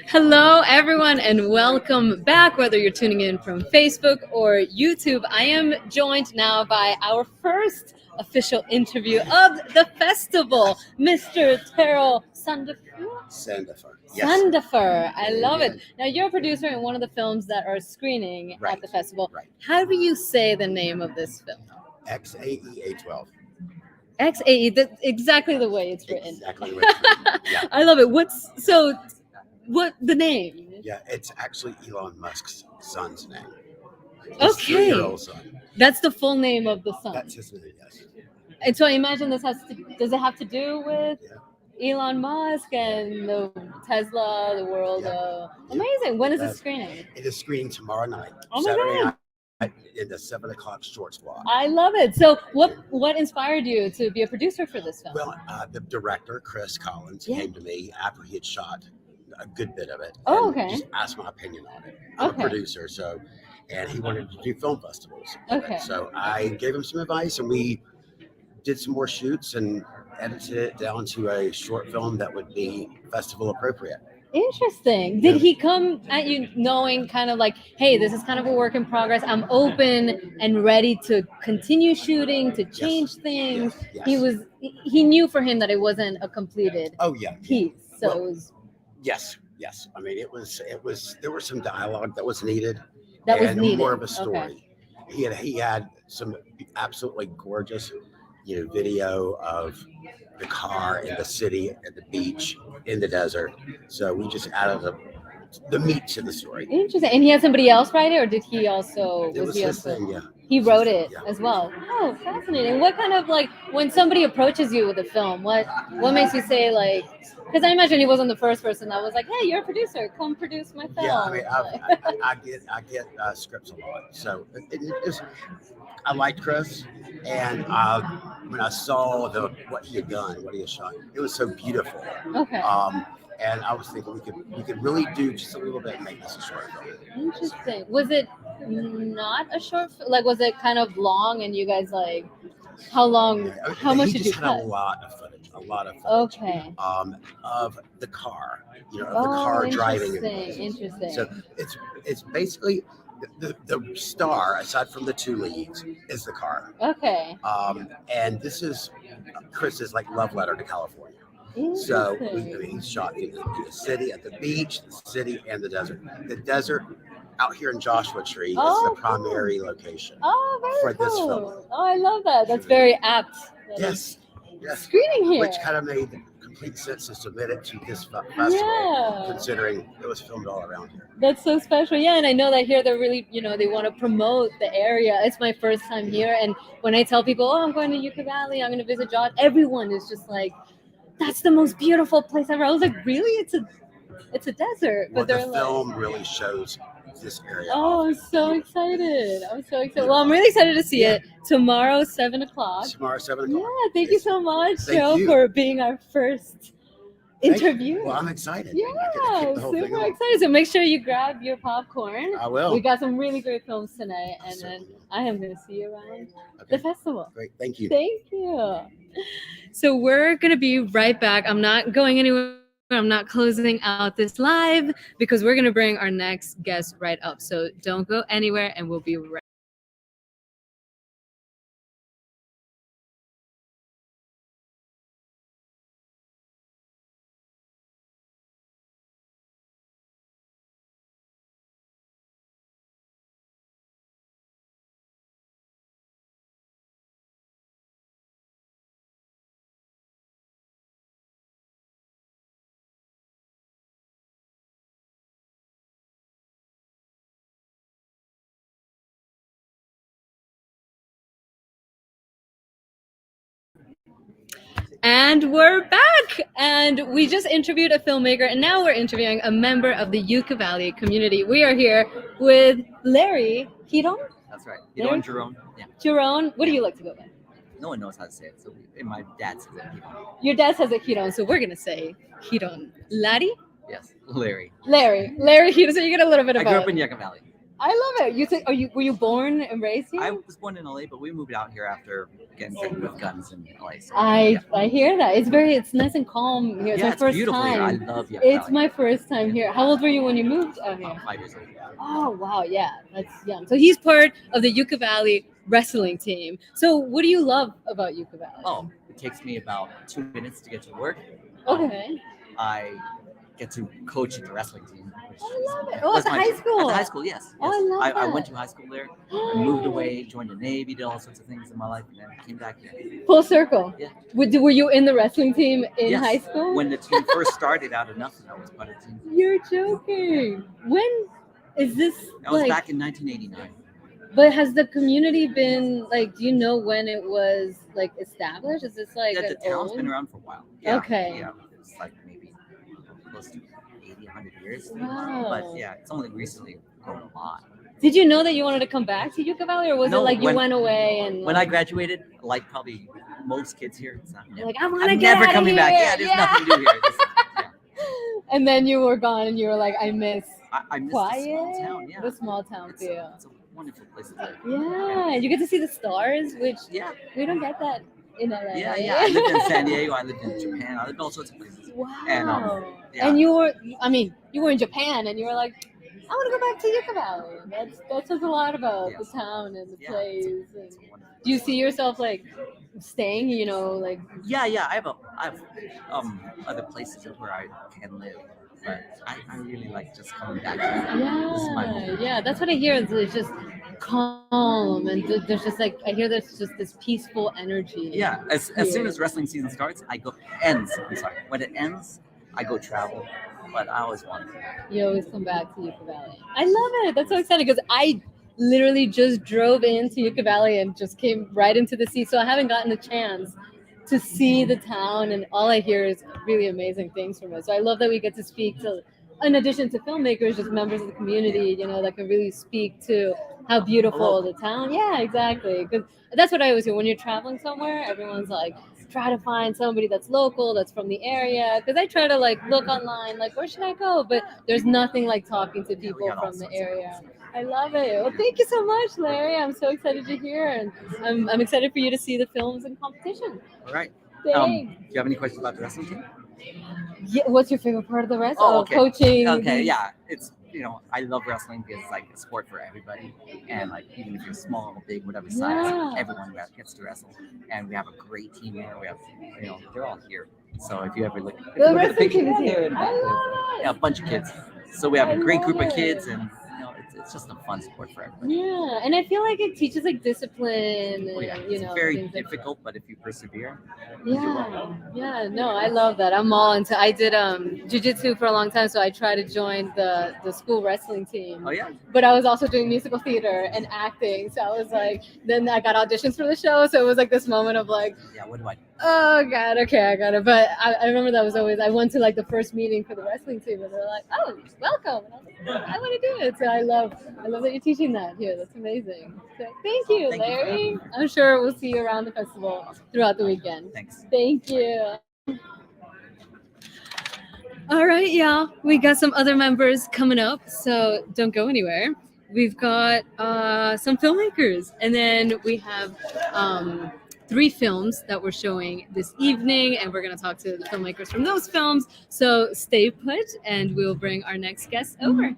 Hello, everyone, and welcome back. Whether you're tuning in from Facebook or YouTube, I am joined now by our first official interview of the festival, Mr. Terrell Sandifer. Yes. Sandifer. I love it. Now, you're a producer in one of the films that are screening at the festival. Right. How do you say the name of this film? XAEA12. XAE, that's exactly the way it's written. Exactly the way it's written. Yeah. I love it. What the name? Yeah, it's actually Elon Musk's son's name. His Okay. 3-year-old son. That's the full name of the son. That's his name, yes. And so I imagine does it have to do with Elon Musk and the Tesla, the world? Amazing. When is it screening? It is screening tomorrow night. Oh my Saturday God. night in the 7 o'clock short slot. I love it. So what inspired you to be a producer for this film? Well, the director, Chris Collins, came to me after he had shot a good bit of it. Oh, and okay. Just asked my opinion on it. I'm a producer, and he wanted to do film festivals. Okay. So I gave him some advice, and we did some more shoots and edited it down to a short film that would be festival appropriate. Interesting. Did he come at you knowing kind of like, hey, this is kind of a work in progress. I'm open and ready to continue shooting, to change things. Yes. He knew for him that it wasn't a completed piece. So it was Yes. I mean, it was there was some dialogue that was needed. More of a story. Okay. He had some absolutely gorgeous, video of the car in the city, at the beach, in the desert. So we just added the meat to the story. Interesting. And he had somebody else write it, or did he also? It was his thing, yeah. He wrote it as well. Oh, fascinating. What kind of when somebody approaches you with a film, what makes you say because I imagine he wasn't the first person that was like, hey, you're a producer, come produce my film. Yeah, I mean, I get scripts a lot. So I liked Chris, and when I saw what he had done, what he had shot, it was so beautiful. Okay. And I was thinking we could really do just a little bit and make this a short film. Interesting. Was it not a short film? Was it kind of long? And you guys how long? How much did you cut? A lot of footage. Okay. Of the car, of the car driving. Interesting. So it's basically the star, aside from the two leads, is the car. Okay. And this is Chris's love letter to California. So he shot in the city, at the beach, the city, and the desert. The desert out here in Joshua Tree is the primary location for this film. Oh, I love that. That's very apt. Yes. Screening here. Which kind of made complete sense to submit it to this festival, considering it was filmed all around here. That's so special. Yeah, and I know that here they're really, they want to promote the area. It's my first time here, and when I tell people, I'm going to Yucca Valley, I'm going to visit Josh, everyone is just like, that's the most beautiful place ever. I was like, really? It's a desert. But the film really shows this area. Oh, I'm so excited. Well, I'm really excited to see it tomorrow, 7 o'clock. Tomorrow, 7 o'clock. Yeah, thank you so much, Joe, for being our first interview. Well, I'm excited. Yeah, super excited. So make sure you grab your popcorn. I will. We got some really great films tonight, and then I am going to see you around the festival. Great, thank you. Thank you. So we're going to be right back. I'm not going anywhere. I'm not closing out this live because we're going to bring our next guest right up. So don't go anywhere, and we'll be right. And we're back, and we just interviewed a filmmaker, and now we're interviewing a member of the Yucca Valley community. We are here with Larry Hidon. That's right. Hidon Jerome. Yeah. Jerome, what do you like to go by? No one knows how to say it, so my dad says it. Hidon. Your dad says it Hidon, so we're gonna say Hidon. Larry? Yes, Larry. Larry Hidon. So you get a little bit of. I grew up in Yucca Valley. I love it. You think? Were you born and raised I here? was born in LA, but we moved out here after getting threatened with guns in LA. So I yeah, I hear that. It's nice and calm here. It's yeah, my it's first beautiful here. I time. love Yucca It's Valley. my first time here. How old were you when you moved out here? About 5 years old. Oh wow, yeah, that's young. So he's part of the Yucca Valley wrestling team. So what do you love about Yucca Valley? Oh, it takes me about 2 minutes to get to work. Okay. I get to coach at the wrestling team, which I love it. Oh, at was the my high school. at the high school. Yes, Oh, yes. I love I that. went to high school there. I moved away, joined the Navy, did all sorts of things in my life, and then came back here. Full circle. Yeah. Were you in the wrestling team in Yes. high school? When the team first started out of nothing, I was part of the team. You're joking. When is this That was like? back in 1989. But has the community been like? Do you know when it was like established? Is this like Yeah, an the town's old? been around for a while. Yeah, Okay. yeah, it's like maybe close to 80, 100 years. Wow. But yeah, it's only recently grown a lot. Did you know that you wanted to come back to Yucca Valley, or was it No, like you when- went away and When I like, graduated, like probably most kids here, it's not. you're like, I want to I'm get never out of coming back. here. Yeah, there's nothing to do here. Yeah. And then you were gone, and you were like, I miss I miss quiet, the small town. Yeah, the small town it's feel. it's a wonderful place to live. Yeah, you get to see the stars, which Yeah, we don't get that in LA. yeah. I lived in San Diego. I lived in Japan. I lived all sorts of places. Wow. And, yeah. And you were in Japan, and you were like, I want to go back to Yucca Valley. That says a lot about Yes. the town and the Yeah, place. It's And a wonderful do you place. see yourself like staying? You know, like Yeah. I have other places where I can live, but I really like just coming back here. This is my home. yeah. That's what I hear. It's just calm, and there's just like I hear there's just this peaceful energy. Yeah, as soon here. as wrestling season starts, I go ends. I'm sorry. When it ends, I go travel. But I always want to. You always come back to Yucca Valley. I love it. That's so exciting because I literally just drove into Yucca Valley and just came right into the sea. So I haven't gotten a chance to see the town, and all I hear is really amazing things from it. So I love that we get to speak to, in addition to filmmakers, just members of the community, you know, that can really speak to how beautiful the town. Yeah, exactly. Because that's what I always hear when you're traveling somewhere. Everyone's like, try to find somebody that's local, that's from the area. Because I try to like look online, like where should I go? But there's nothing like talking to people got all from the sorts of area. I love it. Well, thank you so much, Larry. I'm so excited to hear, and I'm excited for you to see the films in competition. All right. Thanks. Do you have any questions about the wrestling team? Yeah, what's your favorite part of the rest? Oh, okay. Coaching. Okay, these- yeah. It's I love wrestling because it's like a sport for everybody, and like even if you're small or big, whatever size, Yeah. everyone gets to wrestle. And we have a great team here. We have they're all here. So if you ever look, if you The look at wrestling picture, team is yeah, here. they're in the I back there. love it. Yeah, a bunch of kids. So we have I a great group love of kids, it. and it's just a fun sport for everybody. Yeah, and I feel like it teaches like discipline. Oh, yeah. And, It's very things like difficult, but if you persevere, you do well. Yeah, no, I love that. I'm all into. I did jujitsu for a long time, so I tried to join the school wrestling team. Oh yeah. But I was also doing musical theater and acting, so I was like, then I got auditions for the show, so it was like this moment of like, Yeah. What do I do? oh god, okay, I got it. But I remember that was always I went to like the first meeting for the wrestling team, and they're like, oh, welcome. And I was like, oh, I want to do it. So I love that you're teaching that here. That's amazing. So thank you, Thank you for Larry. having me. I'm sure we'll see you around the festival throughout the weekend. Thanks. Thank you. All right, y'all. We got some other members coming up, so don't go anywhere. We've got some filmmakers, and then we have 3 films that we're showing this evening, and we're going to talk to the filmmakers from those films. So stay put, and we'll bring our next guest over.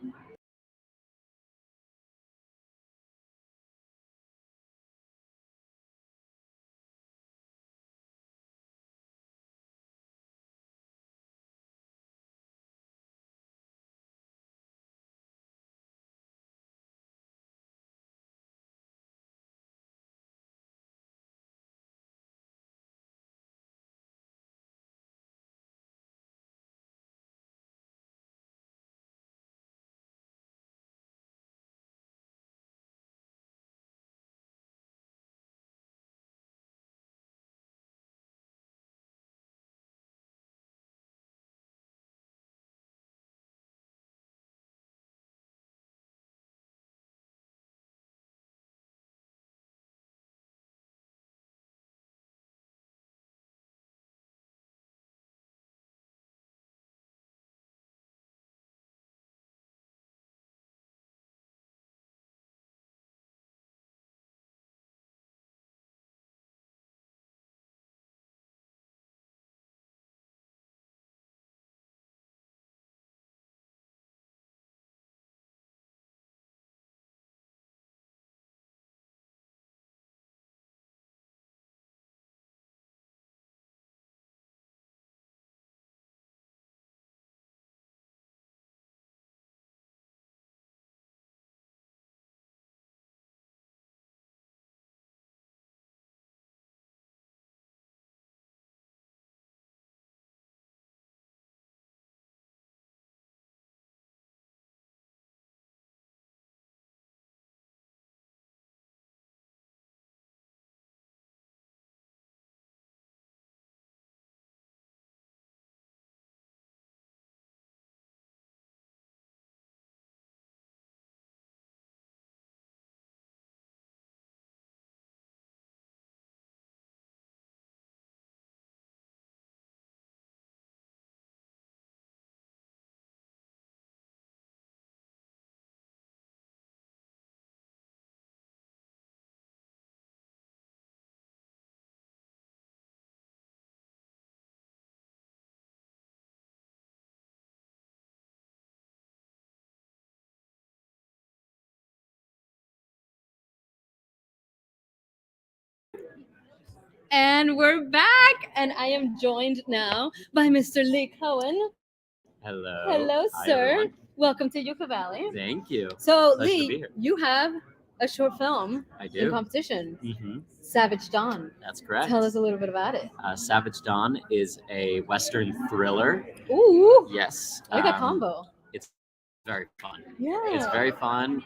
And we're back, and I am joined now by Mr. Lee Cohen. Hello. Hello, Hi, sir. everyone. Welcome to Yucca Valley. Thank you. So, Pleasure to be Lee, here. you have a short film I in do. competition, hmm Savage Dawn. That's correct. Tell us a little bit about it. Savage Dawn is a Western thriller. Ooh, Yes. I like that combo. It's very fun. Yeah. It's very fun.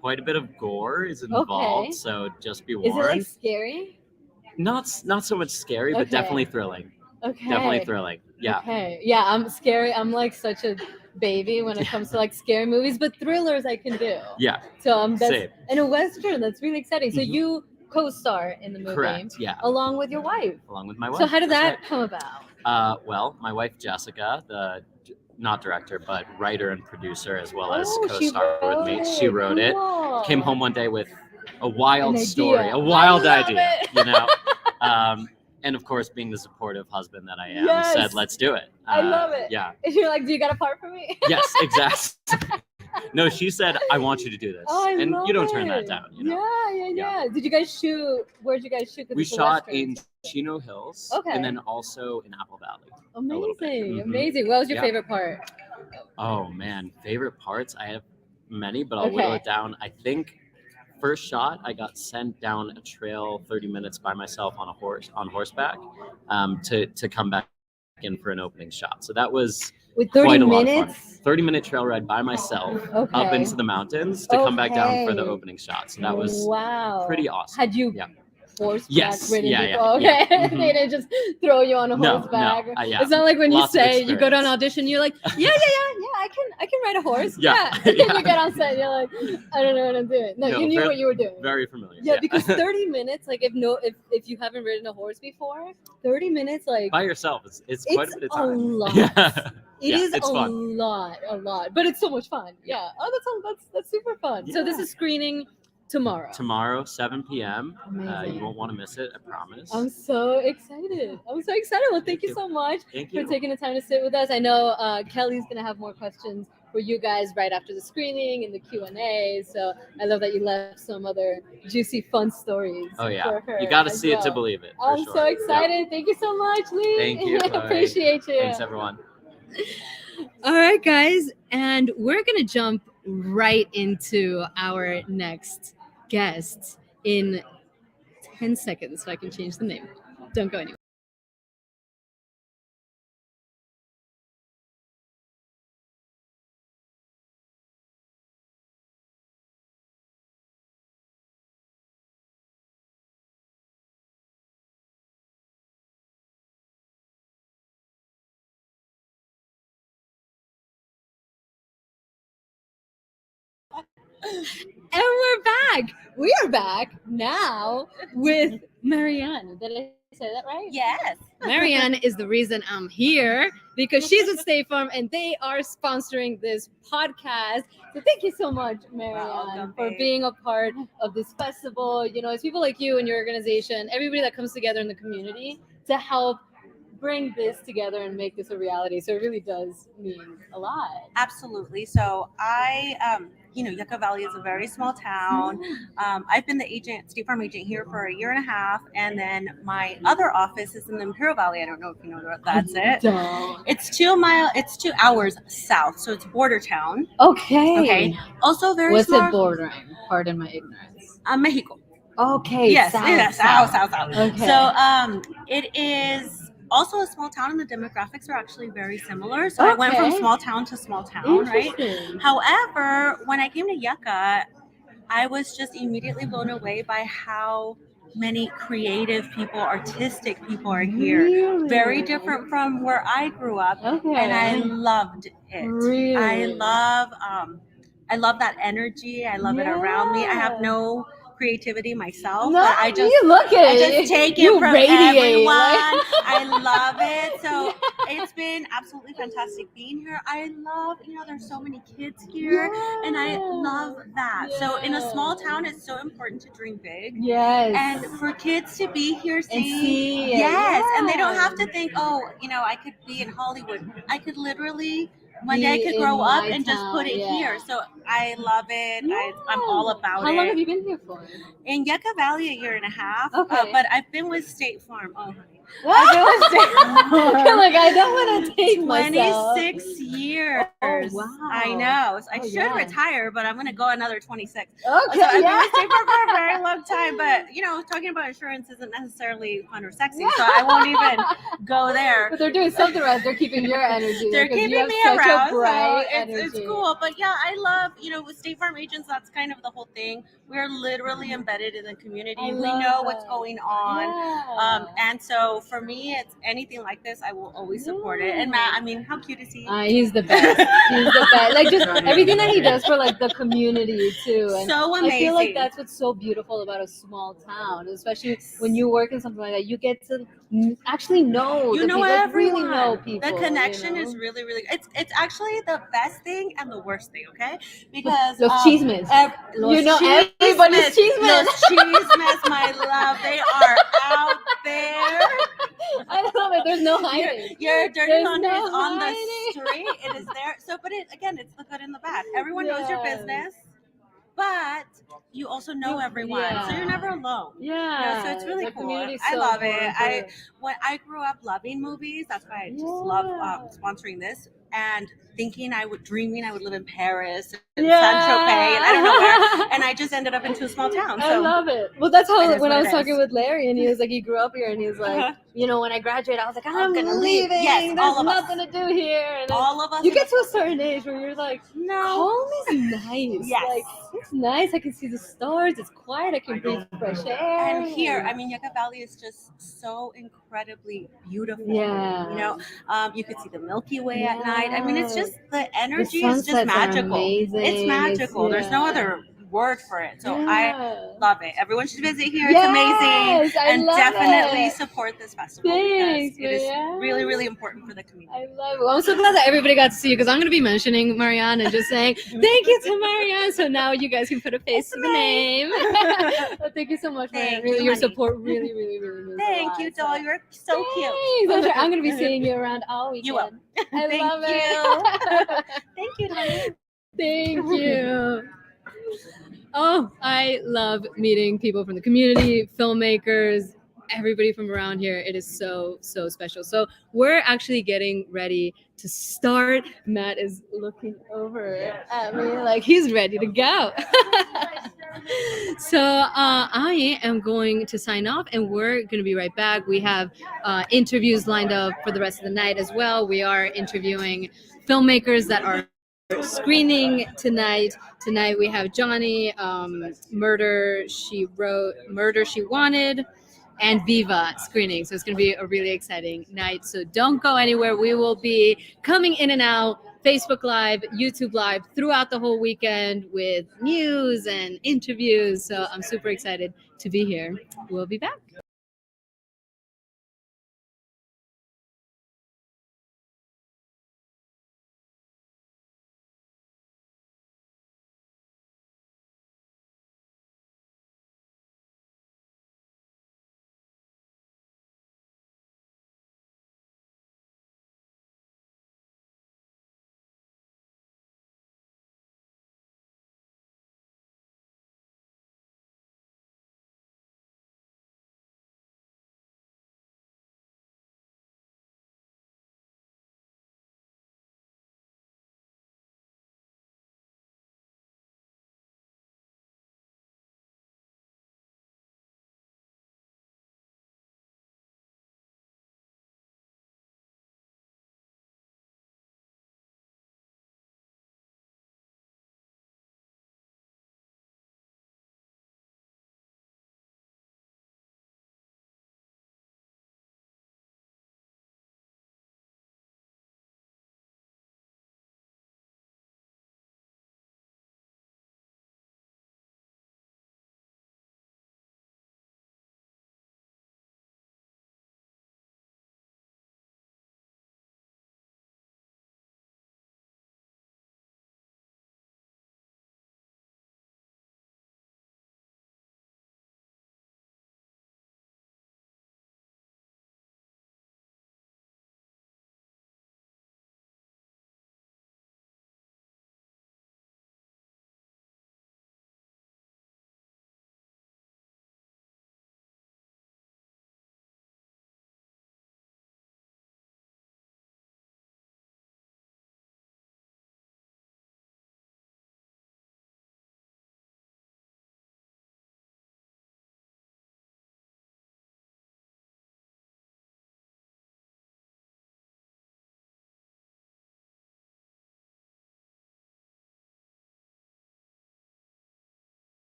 Quite a bit of gore is involved, Okay. so just be Is it warned. like scary? Not so much scary, but Okay. definitely thrilling. Okay. Definitely thrilling. Yeah. Okay. Yeah, I'm scary. I'm like such a baby when it comes to like scary movies, but thrillers I can do. Yeah. So that's Same. and a western. That's really exciting. So Mhm. you co-star in the movie, Correct. Yeah. along with your wife. Along with my wife. So how did That's that come about? right. Well, my wife Jessica, the not director but writer and producer as well as she co-star with me. She wrote it. Cool. Came home one day with a wild An story, idea. a wild I love idea, it. you know. And of course, being the supportive husband that I am, Yes. said, "Let's do it." I love it. Yeah. And you're like, do you got a part for me? Yes, exactly. No, she said, "I want you to do this," Oh, I and love you don't turn that it. down. You know? Yeah. Did you guys shoot? Where'd you guys shoot? 'Cause We it's a shot western. in Chino Hills, Okay. and then also in Apple Valley. little bit. Amazing, Mhm. amazing. What was your Yeah. favorite part? Oh man, favorite parts? I have many, but I'll whittle Okay. it down. I think first shot, I got sent down a trail 30 minutes by myself on horseback, to come back in for an opening shot. So that was With 30 quite a lot of minutes? fun. 30-minute trail ride by myself up Okay. into the mountains to come back down for the Okay. opening shot. So that was wow. pretty awesome. Had you Yeah. horseback Yes. ridden Yeah, before? yeah, Okay. yeah. Mhm. They didn't just throw you on a No, horseback. no, yeah. It's not like when Lots you of say you go to an experience. audition, you're like, yeah, I can ride a horse. Yeah. And Yeah. you get on set, and you're like, I don't know what I'm doing. No, No, you knew very- what you were doing. Very familiar. Yeah, because 30 minutes, like if you haven't ridden a horse before, 30 minutes, like By yourself, it's quite a it's bit of a time. lot. Yeah. It Yeah, is it's a fun. lot, but it's so much fun. Yeah. Oh, that's super fun. So this Yeah. is screening tomorrow. Tomorrow, 7 p.m. Amazing. You won't want to miss it, I promise. I'm so excited. Well, thank you you. so much Thank for you. taking the time to sit with us. I know Kelly's gonna have more questions for you guys right after the screening and the Q&A. So I love that you left some other juicy, fun stories. Oh yeah, for her you got to as see it to well. believe it. For I'm sure. so Yeah. excited. Thank you so much, Lee. Thank you. Bye. Appreciate you. Thanks everyone. All right, guys, and we're gonna jump right into our next guest in 10 seconds, so I can change the name. Don't go anywhere. And we're back. We are back now with Marianne. Did I say that right? Yes. Marianne is the reason I'm here because she's with State Farm and they are sponsoring this podcast. So thank you so much, Marianne, Welcome, for babe. being a part of this festival. You know, it's people like you and your organization, everybody that comes together in the community to help bring this together and make this a reality. So it really does mean a lot. Absolutely. So Yucca Valley is a very small town. I've been the State Farm agent here for a year and a half. And then my other office is in the Imperial Valley. I don't know if you know where that's it. Don't. It's 2 hours south. So it's border town. Okay. Okay. Also very What's small. it bordering? Pardon my ignorance. Mexico. Okay. Yes. South. Okay. So it is also a small town, and the demographics are actually very similar. So I went from Okay. small town to small town, right? Interesting. However, when I came to Yucca, I was just immediately blown away by how many creative people, artistic people are here. Really? Very different from where I grew up, Okay. and I loved it. Really? I love that energy. I love it around me. I have Yeah. no creativity myself, No, but I just you look at I it. just take it You from radiate, everyone. like- I love it. So it's been absolutely fantastic being here. I love, there's so many kids here, and I love that. So in a small town, it's so important to dream big. Yes. And for kids to be here seeing, see it. yes, and they don't Yeah. have to think, I could be in Hollywood. I could literally one day I be could in grow up my and just put town. it Yeah. here. So I love it. Yeah. I'm all about How it. long have you been here for? In Yucca Valley, a year and a half. Okay. But I've been with State Farm. Oh, honey. I've been with State Farm. Like, I don't want to take myself. 26 years. Oh, wow. I know. So I Oh, should yeah. retire, but I'm going to go another 26. Okay, So I've been yeah. with State Farm for a very long time, but you know, talking about insurance isn't necessarily fun or sexy, so I won't even go there. But they're doing something right. They're keeping your energy. They're there 'cause keeping you have me such around, a bright so it's energy. cool. But yeah, I love, you know, with State Farm agents, that's kind of the whole thing. We're literally embedded in the community. I We love know what's that. going on. Yeah. And so for me, it's anything like this, I will always support it. And Matt, I mean, how cute is he? He's the best. He's the best. Like, just everything that he does for like the community too. And So amazing. I feel like that's what's so beautiful about a small town, especially when you work in something like that. You get to actually know You the know people, like, everyone. really know people. The connection you know? is really, really. It's actually the best thing and the worst thing. Okay, because Los chismes. los You know chismes, everybody's chismes. Los chismes, my love, they are out there. I love it. There's no hiding. Your dirty There's laundry no is on the hiding. street. It is there. So, but again, it's the good and the bad. Everyone knows your Yes. business, but you also know everyone, so you're never alone. Yeah. So it's really The cool. community's I so love it. important. When I grew up loving movies, that's why I just love sponsoring this and dreaming I would live in Paris and San Tropez and I don't know where, and I just ended up in a small town. So I love it. Well, that's how It is when what I was it talking is. with Larry, and he was like, he grew up here, and he was like, you know, when I graduate, I was like, I'm gonna leave. leaving. Yes, There's all of us. nothing to do here. And all of us. you get to a certain age where you're like, no. home is nice. Yes. Like, it's nice. I can see the stars. It's quiet. I can breathe fresh air. And here, I mean, Yucca Valley is just so incredibly beautiful. Yeah. You know, you could see the Milky Way at night. I mean, it's just the energy The is just sunsets are magical. amazing. It's magical. There's no yeah. other word for it. So Yeah. I love it. Everyone should visit here. Yes, it's amazing. I And love definitely it. support this festival Thanks, because it is man. really, really important for the community. I love it. Well, I'm so glad that everybody got to see you because I'm going to be mentioning Marianne and just saying thank you to Marianne. So now you guys can put a face to the name. Well, thank you so much, Marianne. Thank Really, you, your honey. support really, really, really means a Thank lot. you, doll. You're so cute. Thanks. I'm going to be seeing you around all weekend. You will. I Thank love you. it. Thank you, honey. Thank you. Oh, I love meeting people from the community, filmmakers, everybody from around here. It is so, so special. So we're actually getting ready to start. Matt is looking over at me like he's ready to go. So I am going to sign off and we're going to be right back. We have interviews lined up for the rest of the night as well. We are interviewing filmmakers that are screening tonight. Tonight we have Johnny, Murder She Wanted, and Viva screening. So it's going to be a really exciting night. So don't go anywhere. We will be coming in and out, Facebook Live, YouTube Live throughout the whole weekend with news and interviews. So I'm super excited to be here. We'll be back.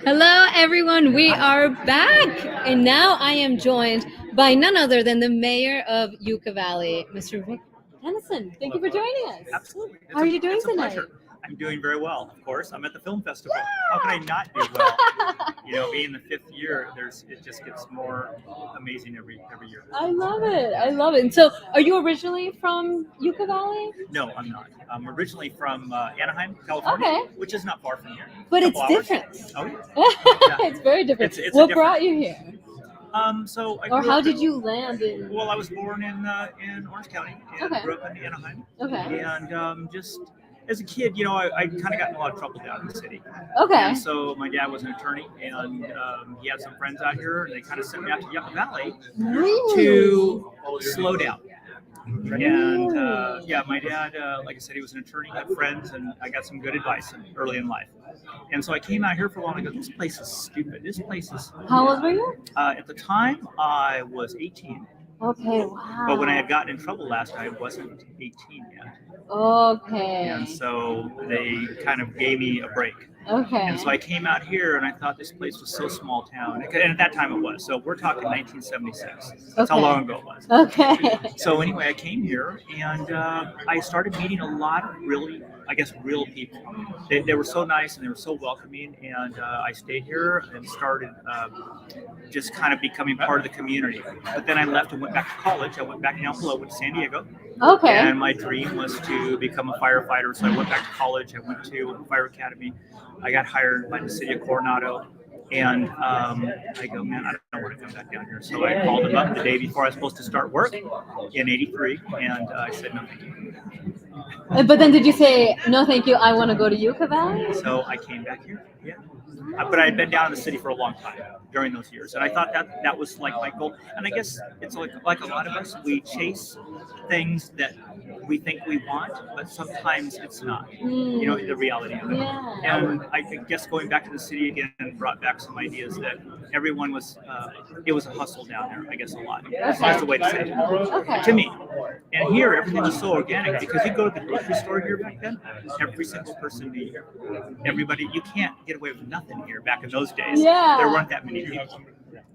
Hello, everyone. We are back, and now I am joined by none other than the mayor of Yucca Valley, Mr. Rick Tennyson. Thank you for joining us. Absolutely. How are you doing it's a tonight? pleasure. I'm doing very well, of course. I'm at the film festival. How can I not do well? You know, being the 5th year, it just gets more amazing every year. I love it. I love it. And so, are you originally from Yucca Valley? No, I'm not. I'm originally from Anaheim, California, Okay. which is not far from here. But it's Couple hours. different. Oh yeah. It's very different. It's What a brought you here? So I Or grew how up did you land in? Well, I was born in Orange County and Okay. grew up in Anaheim. Okay. And just as a kid, you know, I kind of got in a lot of trouble down in the city. Okay. And so my dad was an attorney, and he had some friends out here, and they kind of sent me out to Yucca Valley to slow down. And yeah, my dad, like I said, he was an attorney, had friends, and I got some good advice early in life. And so I came out here for a while and I go, this place is stupid. This place is. How old were you? At the time, I was 18. Okay. Wow. But when I had gotten in trouble last, I wasn't 18 yet. Okay. And so they kind of gave me a break. Okay. And so I came out here and I thought this place was so small town. And at that time it was. So we're talking 1976. That's how Okay. long ago it was. Okay. So anyway, I came here and I started meeting a lot of really, I guess, real people. They were so nice and they were so welcoming. And I stayed here and started just kind of becoming part of the community. But then I left and went back to college. I went back down below, went to San Diego. Okay. And my dream was to become a firefighter. So I went back to college. I went to a fire academy. I got hired by the city of Coronado. And I go, man, I don't want to come back down here. So I called him up the day before I was supposed to start work in '83. And I said, no, thank you. But then did you say, no, thank you, I want to go to Yucca Valley? So I came back here. Yeah. But I had been down in the city for a long time during those years. And I thought that was like my goal. And I guess it's like a lot of us, we chase things that we think we want, but sometimes it's not, you know, the reality of it. Yeah. And I guess going back to the city again brought back some ideas that everyone was, it was a hustle down there, I guess a lot. That's the way to say it. Okay. To me. And here, everything was so organic because you go to the grocery store here back then, every single person knew you. Everybody, you can't get away with nothing here back in those days. Yeah. There weren't that many people.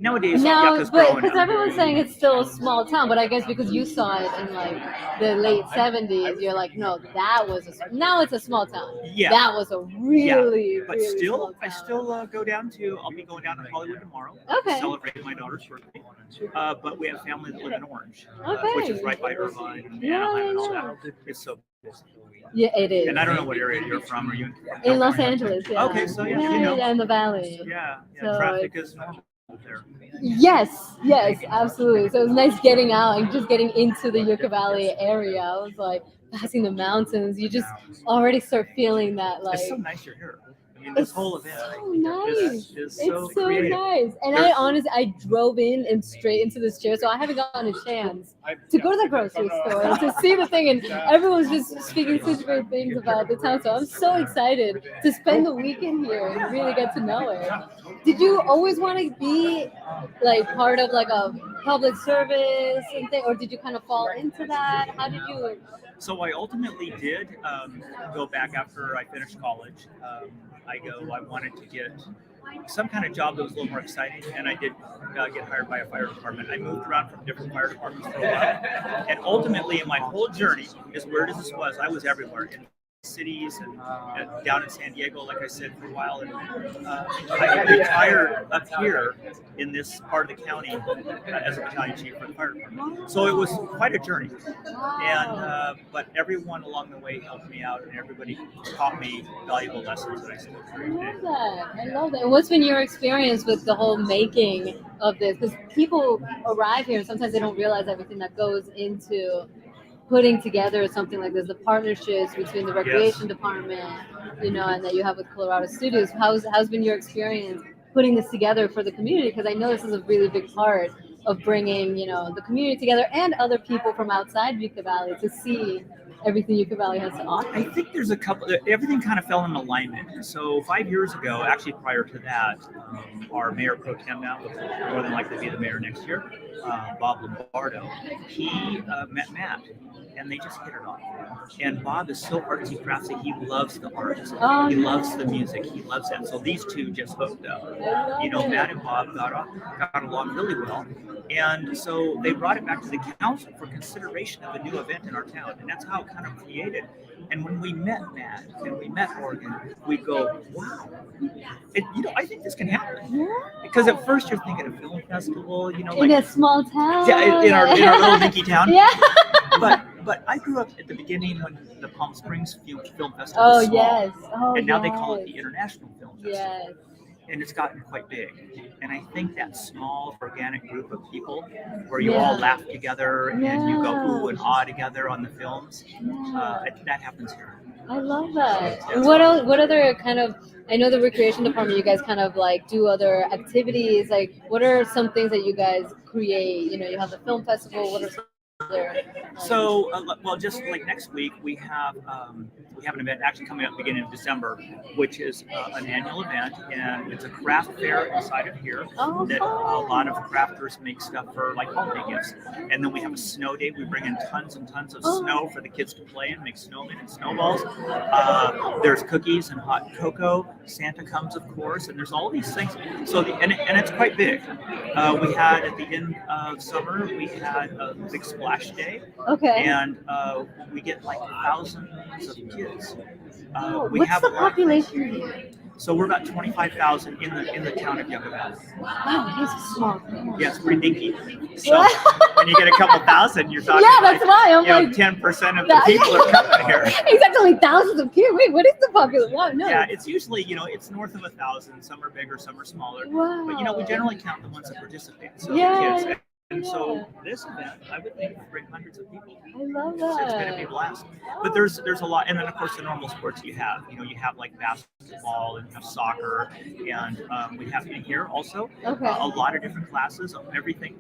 Nowadays, Now, Yucca's but growing because up. everyone's saying it's still a small town, but I guess because you saw it in like the late 70s, you're like, no, that was now it's a small town. Yeah. That was a really, But really still, small I town. still I'll be going down to Hollywood tomorrow. Okay. To celebrate my daughter's birthday. But we have family that live in Orange, Okay. which is right by Irvine and Yeah, Anaheim and all yeah. that. It's so busy. Yeah, it is. And I don't know what area you're from. Are you In Los California? Angeles, yeah. Okay, so yeah, you know. yeah, in the valley. Yeah, So traffic is normal there. Yes, absolutely. So it was nice getting out and just getting into the Yucca Valley area. I was like passing the mountains. You just already start feeling that like It's so nice you're here. I mean, this it's whole event so nice. is so It's so creative. nice. And There's- I drove in and straight into this chair, so I haven't gotten a chance to go to the grocery store and to see the thing. And everyone's just speaking such great things about the town. So I'm so excited to spend the weekend here and really get to know it. Did you always want to be like part of like a public service and thing, or did you kind of fall into that? How did you? So I ultimately did go back after I finished college. I wanted to get some kind of job that was a little more exciting, and I did get hired by a fire department. I moved around from different fire departments for a while, and ultimately, in my whole journey, as weird as this was, I was everywhere. In cities and down in San Diego, like I said, for a while, and I retired up here in this part of the county as a battalion chief for the fire department. So it was quite a journey, and but everyone along the way helped me out, and everybody taught me valuable lessons that I still carry today. I love that. And what's been your experience with the whole making of this? Because people arrive here and sometimes they don't realize everything that goes into putting together something like this, the partnerships between the recreation department, you know, and that you have with Colorado Studios. How's been your experience putting this together for the community? Because I know this is a really big part of bringing, you know, the community together and other people from outside Yucca Valley to see everything Yucca Valley has to offer. I think there's a couple. Everything kind of fell in alignment. So 5 years ago, actually prior to that, our mayor pro tem now, will more than likely be the mayor next year, Bob Lombardo. He met Matt, and they just hit it off. And Bob is so artsy craftsy. He loves the art. Oh, He loves the music. He loves that. So these two just hooked up. You know, Matt and Bob got along really well. And so they brought it back to the council for consideration of a new event in our town. And that's how it kind of created. And when we met Matt and we met Oregon, we go, wow, I think this can happen. Yeah. Because at first you're thinking a film festival, you know, In a small town. yeah, in our little dinky town. Yeah. But I grew up at the beginning when the Palm Springs Film Festival was small. Yes. Oh, And now they call it the International Film Festival. Yes. And it's gotten quite big. And I think that small organic group of people where you all laugh together and you go ooh and ah together on the films, that happens here. I love that. And what else? What other kind of? I know the recreation department. You guys kind of like do other activities. Like, what are some things that you guys create? You know, you have the film festival. What are some other? So, well, just like next week, we have an event actually coming up beginning of December, which is an annual event, and it's a craft fair inside of here that a lot of crafters make stuff for like holiday gifts. And then we have a snow day. We bring in tons and tons of snow for the kids to play and make snowmen and snowballs. There's cookies and hot cocoa. Santa comes, of course, and there's all these things. So and it's quite big. We had at the end of summer, we had a big splash day. Okay. And we get like thousands of kids. What's the population here? So we're about 25,000 in the town of Yucca Valley. Wow, it's a small town. Yeah, it's pretty dinky. So when you get a couple thousand, you're talking that's why I'm like 10% of the people are coming here. Exactly, thousands of kids. Wait, what is the population? Wow, no. Yeah, it's usually, it's north of 1,000. Some are bigger, some are smaller. Wow. But we generally count the ones that participate. So Yeah. the kids. And so this event, I would think, will bring hundreds of people. I love So it's going to that. be a blast. But there's a lot, and then of course the normal sports you have. You have like basketball and you have soccer, and we have in here also a lot of different classes, everything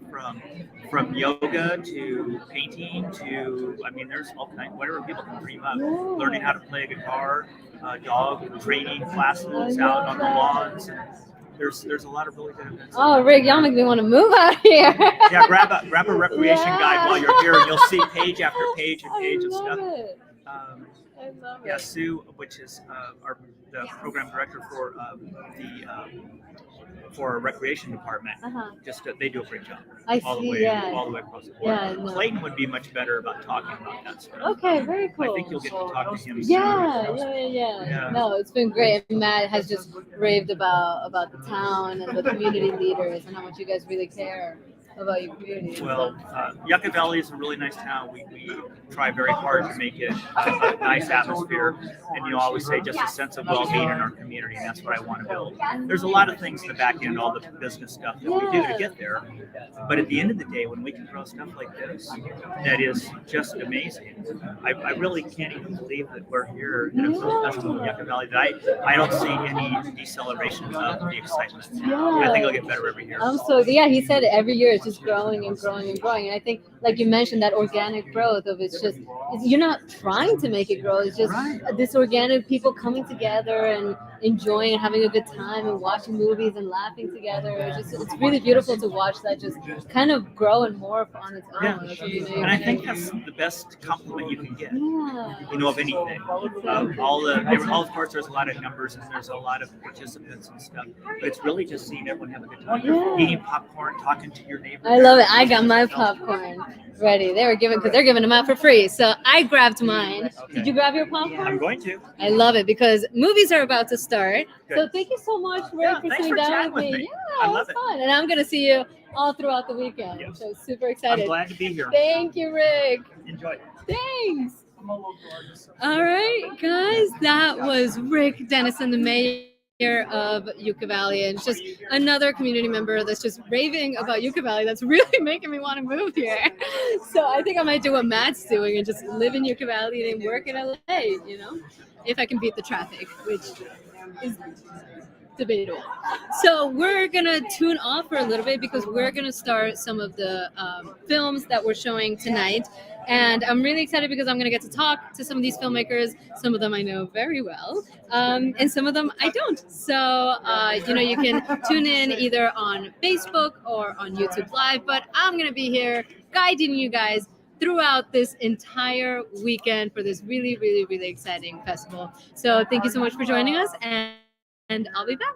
from yoga to painting to there's all kinds, whatever people can dream up. Learning how to play a guitar, dog training classes out on the lawns. There's a lot of really good events. Oh, Rick, y'all make me want to move out here. Yeah, grab a recreation guide while you're here, and you'll see page after page and page of stuff. I love Yeah, it. Sue, which is the program director for for our recreation department, they do a great job. I all see, the way across the board. Yeah, no. Clayton would be much better about talking about that stuff. Okay, very cool. I think you'll get to talk to him soon. Yeah. No, it's been great. And Matt has just raved about the town and the community leaders and how much you guys really care about your community. Well, Yucca Valley is a really nice town. We try very hard to make it a nice atmosphere, and I always say just a sense of well-being in our community, and that's what I want to build. There's a lot of things in the back end, all the business stuff that we do to get there, but at the end of the day, when we can grow stuff like this, that is just amazing. I really can't even believe that we're here at a film festival in Yucca Valley. That I don't see any deceleration of the excitement. I think it'll get better every year. He said every year it's just growing and growing and growing. And I think, like you mentioned, that organic growth of you're not trying to make it grow. It's just this organic people coming together and enjoying and having a good time and watching movies and laughing together. It's really beautiful to watch that just kind of grow and morph on its own. Yeah. And I think that's the best compliment you can get. Of anything. Of course, there's a lot of numbers and there's a lot of participants and stuff, but it's really just seeing everyone have a good time. Eating popcorn, talking to your neighbors. I love it. I got my popcorn ready. They're giving them out for free. So I grabbed mine. Okay. Did you grab your popcorn? I'm going to. I love it because movies are about to start. Good. So thank you so much, Rick, for sitting down with me. Yeah, it was fun. And I'm going to see you all throughout the weekend. Yes. So super excited. I'm glad to be here. Thank you, Rick. Enjoy. Thanks. All right, guys. That was Rick Dennison, the mayor of Yucca Valley, and just another community member that's just raving about Yucca Valley. That's really making me want to move here. So I think I might do what Matt's doing and just live in Yucca Valley and work in LA, if I can beat the traffic, which is debatable. So we're gonna tune off for a little bit because we're gonna start some of the films that we're showing tonight. And I'm really excited because I'm going to get to talk to some of these filmmakers. Some of them I know very well, and some of them I don't. So, you can tune in either on Facebook or on YouTube Live. But I'm going to be here guiding you guys throughout this entire weekend for this really, really, really exciting festival. So thank you so much for joining us, and I'll be back.